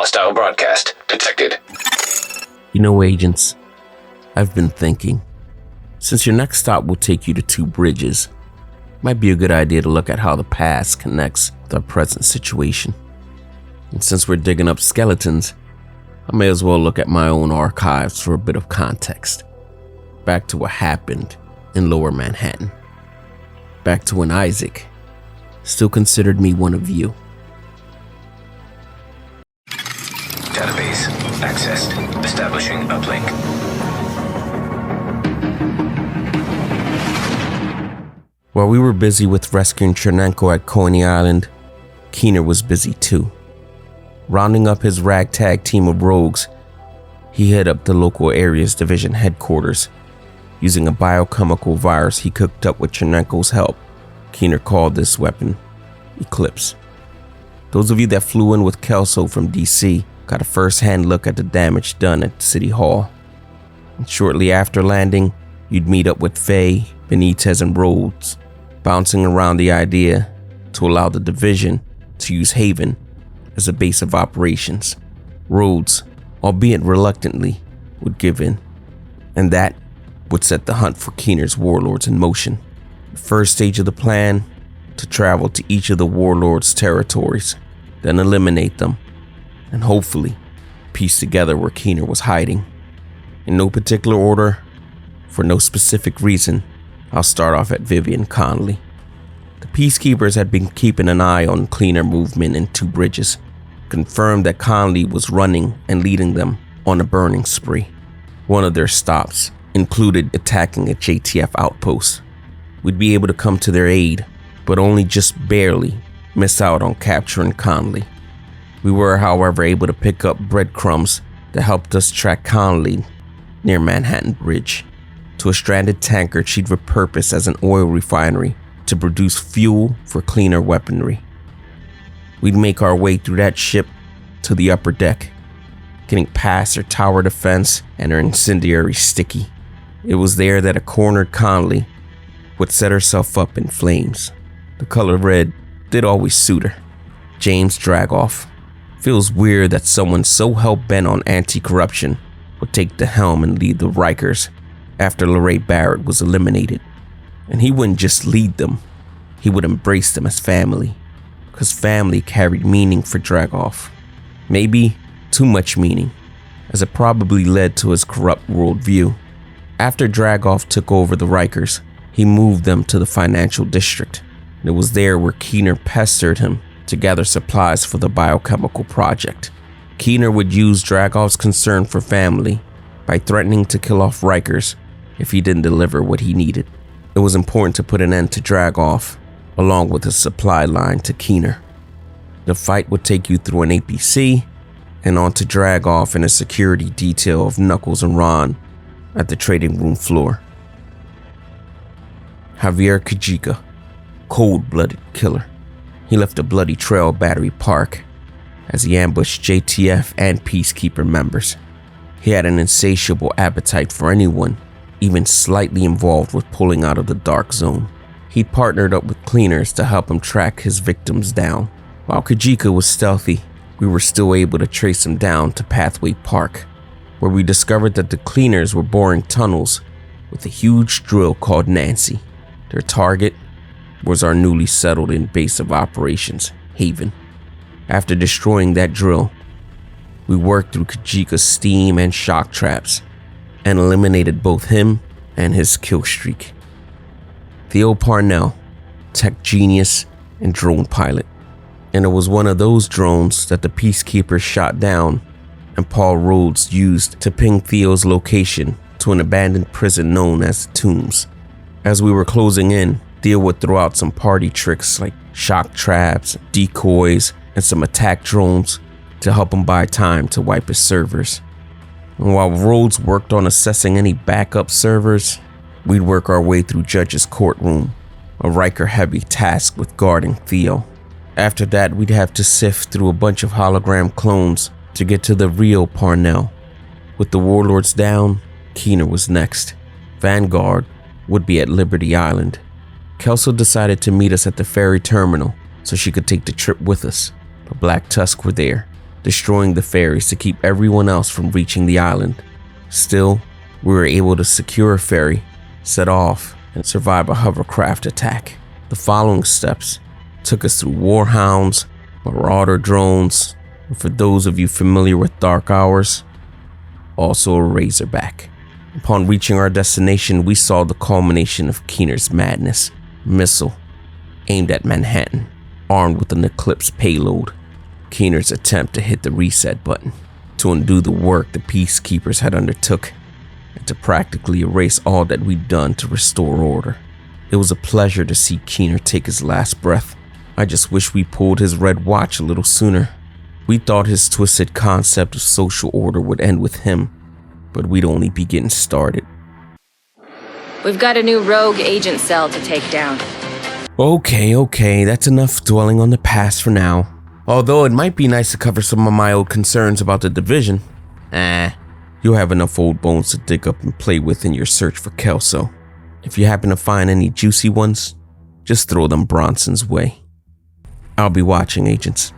Hostile broadcast detected. You know, agents, I've been thinking, since your next stop will take you to 2 bridges, might be a good idea to look at how the past connects with our present situation. And since we're digging up skeletons, I may as well look at my own archives for a bit of context. Back to what happened in Lower Manhattan. Back to when Isaac still considered me one of you. Database accessed. Establishing uplink. While we were busy with rescuing Chernenko at Coney Island, Keener was busy too. Rounding up his ragtag team of rogues, he hit up the local area's division headquarters. Using a biochemical virus he cooked up with Chernenko's help, Keener called this weapon Eclipse. Those of you that flew in with Kelso from DC got a first-hand look at the damage done at City Hall. And shortly after landing, you'd meet up with Faye, Benitez, and Rhodes, bouncing around the idea to allow the division to use Haven as a base of operations. Rhodes, albeit reluctantly, would give in, and that would set the hunt for Keener's warlords in motion. The first stage of the plan, to travel to each of the warlords' territories, then eliminate them, and hopefully piece together where Keener was hiding. In no particular order, for no specific reason, I'll start off at Vivian Conley. The Peacekeepers had been keeping an eye on Keener movement in 2 bridges, confirmed that Conley was running and leading them on a burning spree. One of their stops included attacking a JTF outpost. We'd be able to come to their aid, but only just barely miss out on capturing Conley. We were, however, able to pick up breadcrumbs that helped us track Conley near Manhattan Bridge to a stranded tanker she'd repurposed as an oil refinery to produce fuel for cleaner weaponry. We'd make our way through that ship to the upper deck, getting past her tower defense and her incendiary sticky. It was there that a cornered Conley would set herself up in flames. The color red did always suit her. James Dragoff. Feels weird that someone so hell-bent on anti-corruption would take the helm and lead the Rikers after LeRae Barrett was eliminated. And he wouldn't just lead them, he would embrace them as family, because family carried meaning for Dragoff. Maybe too much meaning, as it probably led to his corrupt worldview. After Dragoff took over the Rikers, he moved them to the financial district. It was there where Keener pestered him to gather supplies for the biochemical project. Keener would use Dragoff's concern for family by threatening to kill off Rikers if he didn't deliver what he needed. It was important to put an end to Dragoff, along with a supply line to Keener. The fight would take you through an APC and on to Dragoff in a security detail of Knuckles and Ron at the trading room floor. Javier Kajika, cold-blooded killer. He left a bloody trail at Battery Park as he ambushed JTF and Peacekeeper members. He had an insatiable appetite for anyone, even slightly involved with pulling out of the dark zone. He'd partnered up with cleaners to help him track his victims down. While Kajika was stealthy, we were still able to trace him down to Pathway Park, where we discovered that the cleaners were boring tunnels with a huge drill called Nancy. Their target was our newly settled in base of operations, Haven. After destroying that drill, we worked through Kajika's steam and shock traps and eliminated both him and his kill streak. Theo Parnell, tech genius and drone pilot. And it was one of those drones that the Peacekeepers shot down and Paul Rhodes used to ping Theo's location to an abandoned prison known as the Tombs. As we were closing in, Theo would throw out some party tricks like shock traps, decoys, and some attack drones to help him buy time to wipe his servers. And while Rhodes worked on assessing any backup servers, we'd work our way through Judge's courtroom, a Riker-heavy task with guarding Theo. After that, we'd have to sift through a bunch of hologram clones to get to the real Parnell. With the Warlords down, Keener was next. Vanguard would be at Liberty Island. Kelso decided to meet us at the ferry terminal so she could take the trip with us, but Black Tusk were there, destroying the ferries to keep everyone else from reaching the island. Still, we were able to secure a ferry, set off, and survive a hovercraft attack. The following steps took us through warhounds, marauder drones, and for those of you familiar with dark hours, also a razorback. Upon reaching our destination, we saw the culmination of Keener's madness. Missile aimed at Manhattan, armed with an Eclipse payload. Keener's attempt to hit the reset button, to undo the work the peacekeepers had undertook, and to practically erase all that we'd done to restore order. It was a pleasure to see Keener take his last breath. I just wish we pulled his red watch a little sooner. We thought his twisted concept of social order would end with him, but we'd only be getting started. We've got a new rogue agent cell to take down. Okay, that's enough dwelling on the past for now. Although it might be nice to cover some of my old concerns about the division. You'll have enough old bones to dig up and play with in your search for Kelso. If you happen to find any juicy ones, just throw them Bronson's way. I'll be watching, agents.